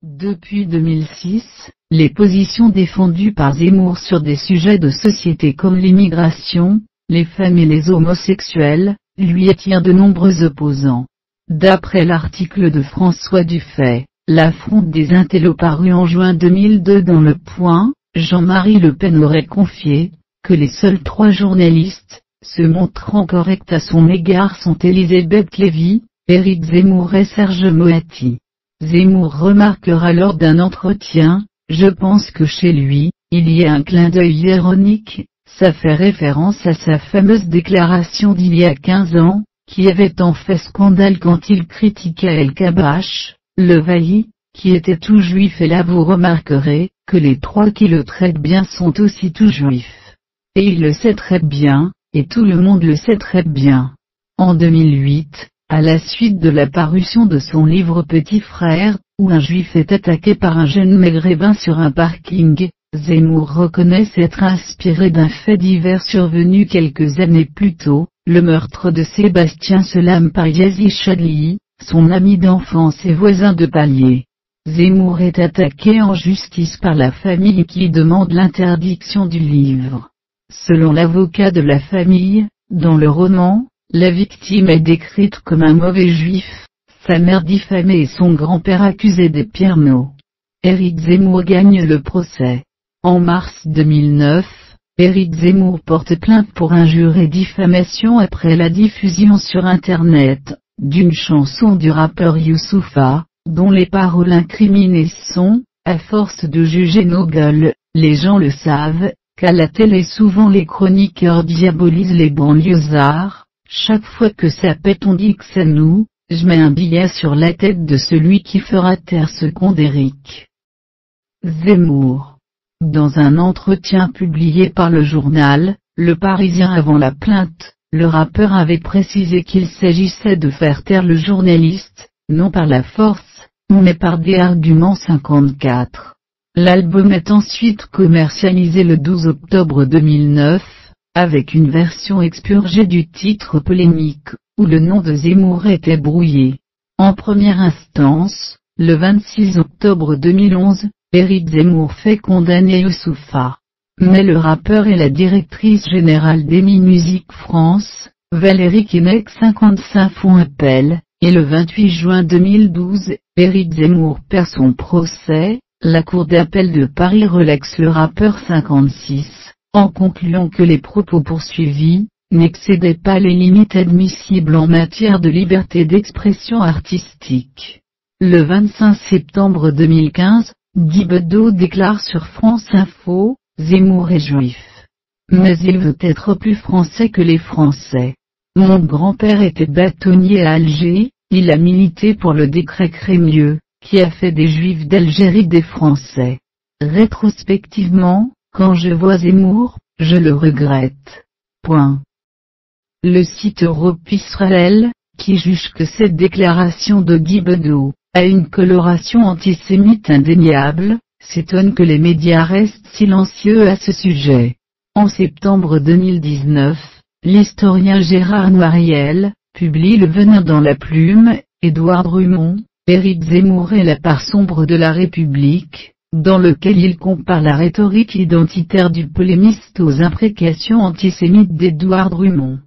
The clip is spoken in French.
Depuis 2006, les positions défendues par Zemmour sur des sujets de société comme l'immigration, les femmes et les homosexuels, lui attirent de nombreux opposants. D'après l'article de François Dufay, l'affront des intellos paru en juin 2002 dans Le Point, Jean-Marie Le Pen aurait confié que les seuls 3 journalistes se montrant corrects à son égard sont Elisabeth Lévy, Éric Zemmour et Serge Moati. Zemmour remarquera lors d'un entretien: « Je pense que chez lui, il y a un clin d'œil ironique, ça fait référence à sa fameuse déclaration d'il y a 15 ans, qui avait tant fait scandale quand il critiquait El Kabbach, le Vailly, qui était tout juif, et là vous remarquerez que les 3 qui le traitent bien sont aussi tout juifs. Et il le sait très bien, et tout le monde le sait très bien. » En 2008, à la suite de la parution de son livre Petit Frère, où un juif est attaqué par un jeune maghrébin sur un parking, Zemmour reconnaît s'être inspiré d'un fait divers survenu quelques années plus tôt, le meurtre de Sébastien Selam par Yazi Chadli, son ami d'enfance et voisin de palier. Zemmour est attaqué en justice par la famille qui demande l'interdiction du livre. Selon l'avocat de la famille, dans le roman, la victime est décrite comme un mauvais juif, sa mère diffamée et son grand-père accusé des pires maux. Éric Zemmour gagne le procès. En mars 2009, Éric Zemmour porte plainte pour injure et diffamation après la diffusion sur Internet d'une chanson du rappeur Youssoupha, dont les paroles incriminées sont « À force de juger nos gueules, les gens le savent, qu'à la télé souvent les chroniqueurs diabolisent les banlieusards. Chaque fois que ça pète on dit que c'est nous, je mets un billet sur la tête de celui qui fera taire ce con d'Éric. » Zemmour. Dans un entretien publié par le journal Le Parisien avant la plainte, le rappeur avait précisé qu'il s'agissait de faire taire le journaliste, non par la force, mais par des arguments 54. L'album est ensuite commercialisé le 12 octobre 2009, avec une version expurgée du titre polémique, où le nom de Zemmour était brouillé. En première instance, le 26 octobre 2011, Éric Zemmour fait condamner Youssoupha. Mais le rappeur et la directrice générale d'EMI Musique France, Valérie Keinec 55 font appel, et le 28 juin 2012, Éric Zemmour perd son procès. La Cour d'appel de Paris relaxe le rappeur 56, en concluant que les propos poursuivis n'excédaient pas les limites admissibles en matière de liberté d'expression artistique. Le 25 septembre 2015, Guy Bedos déclare sur France Info: « Zemmour est juif. Mais il veut être plus français que les Français. Mon grand-père était bâtonnier à Alger, il a milité pour le décret Crémieux, qui a fait des Juifs d'Algérie des Français. Rétrospectivement, quand je vois Zemmour, je le regrette. » Point. Le site Europe Israël, qui juge que cette déclaration de Guy Bedos a une coloration antisémite indéniable, s'étonne que les médias restent silencieux à ce sujet. En septembre 2019, l'historien Gérard Noiriel publie Le Venin dans la plume, Édouard Drummond, Éric Zemmour et la part sombre de la République, dans lequel il compare la rhétorique identitaire du polémiste aux imprécations antisémites d'Édouard Drummond.